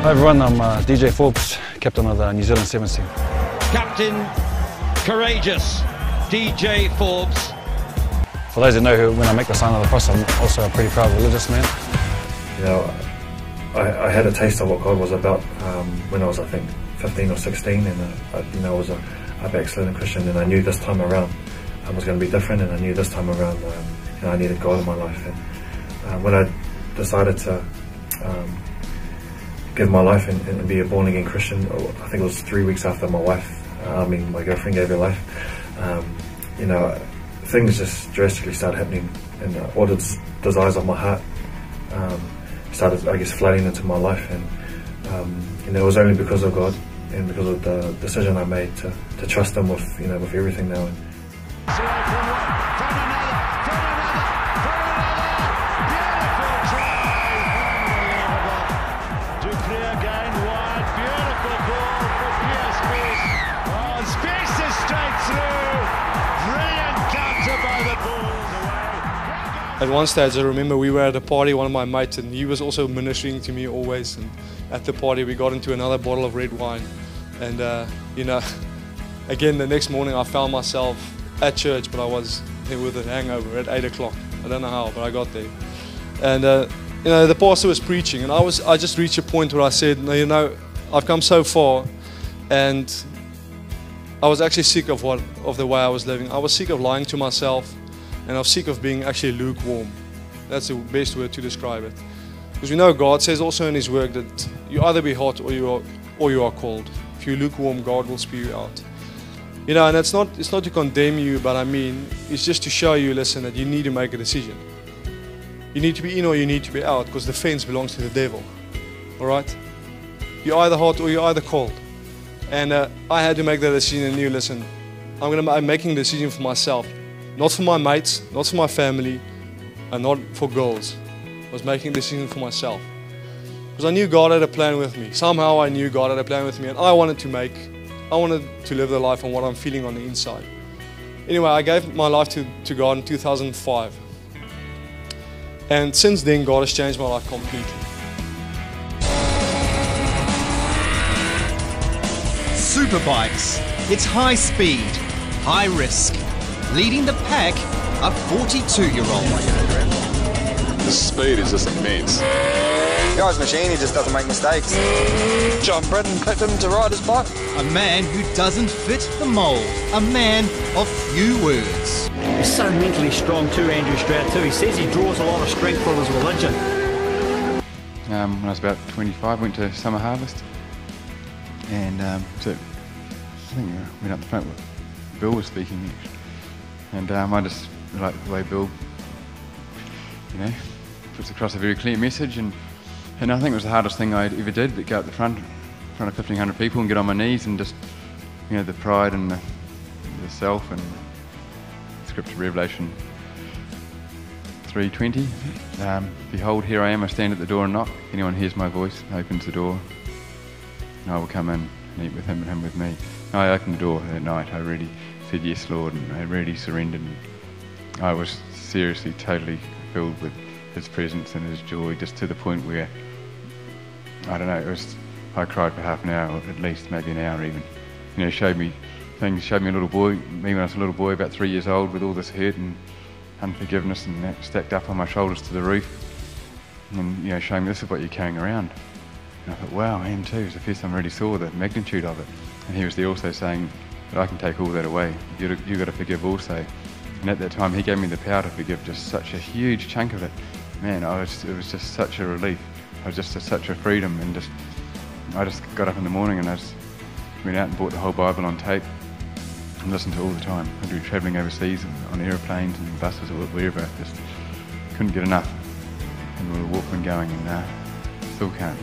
Hi everyone, I'm DJ Forbes, captain of the New Zealand Sevens team. Captain Courageous, DJ Forbes. For those who know, when I make the sign of the cross, I'm also a pretty proud religious man. You know, I had a taste of what God was about when I was, I think, 15 or 16, and I was a backslidden Christian, and I knew this time around I was going to be different, and I knew this time around I needed God in my life. And when I decided to give my life and be a born-again Christian, I think it was 3 weeks after my girlfriend gave her life, you know, things just drastically started happening, and all the desires of my heart started, I guess, flooding into my life, and it was only because of God and because of the decision I made to trust Him with everything now. At one stage, I remember we were at a party, one of my mates, and he was also ministering to me always. And at the party, we got into another bottle of red wine. And, you know, again, the next morning I found myself at church, but I was there with a hangover at 8 o'clock. I don't know how, but I got there. And, you know, the pastor was preaching, and I just reached a point where I said, no, you know, I've come so far, and I was actually sick of the way I was living. I was sick of lying to myself. And I was sick of being actually lukewarm. That's the best word to describe it. Because we know God says also in His Word that you either be hot or you are cold. If you're lukewarm, God will spew you out. You know, and it's not to condemn you, but I mean, it's just to show you, listen, that you need to make a decision. You need to be in or you need to be out, because the fence belongs to the devil. All right? You're either hot or you're either cold. And I had to make that decision and knew, listen, I'm making a decision for myself. Not for my mates, not for my family, and not for girls. I was making a decision for myself. Because I knew God had a plan with me. Somehow I knew God had a plan with me, and I wanted to live the life on what I'm feeling on the inside. Anyway, I gave my life to God in 2005. And since then, God has changed my life completely. Superbikes. It's high speed, high risk. Leading the pack, a 42-year-old. The speed is just immense. The guy's machine, he just doesn't make mistakes. John Britton picked him to ride his bike. A man who doesn't fit the mould. A man of few words. He's so mentally strong too, Andrew Stroud too. He says he draws a lot of strength from his religion. When I was about 25, went to Summer Harvest. And so I think I went up the front with Bill was speaking next. And I just like the way Bill, you know, puts across a very clear message, and I think it was the hardest thing I ever did, to go up the front in front of 1,500 people and get on my knees and just, you know, the pride and the self, and Scripture, Revelation 3:20. Behold, here I am, I stand at the door and knock. If anyone hears my voice, opens the door, and I will come in and eat with him and him with me. And I opened the door that night. I really said, yes, Lord, and I really surrendered. And I was seriously, totally filled with His presence and His joy, just to the point where, I don't know, I cried for half an hour, or at least, maybe an hour even. You know, showed me things, showed me a little boy, me when I was a little boy, about 3 years old, with all this hurt and unforgiveness and that stacked up on my shoulders to the roof. And, you know, showing me, this is what you're carrying around. And I thought, wow, I am too. It was the first time I really saw the magnitude of it. And He was there also saying, but I can take all that away. You've got to forgive also. And at that time, He gave me the power to forgive just such a huge chunk of it. Man, it was just such a relief. I was just such a freedom, and I just got up in the morning and I just went out and bought the whole Bible on tape and listened to it all the time. I'd be travelling overseas on aeroplanes and buses or wherever. Just couldn't get enough. And we were walking going, and still can't.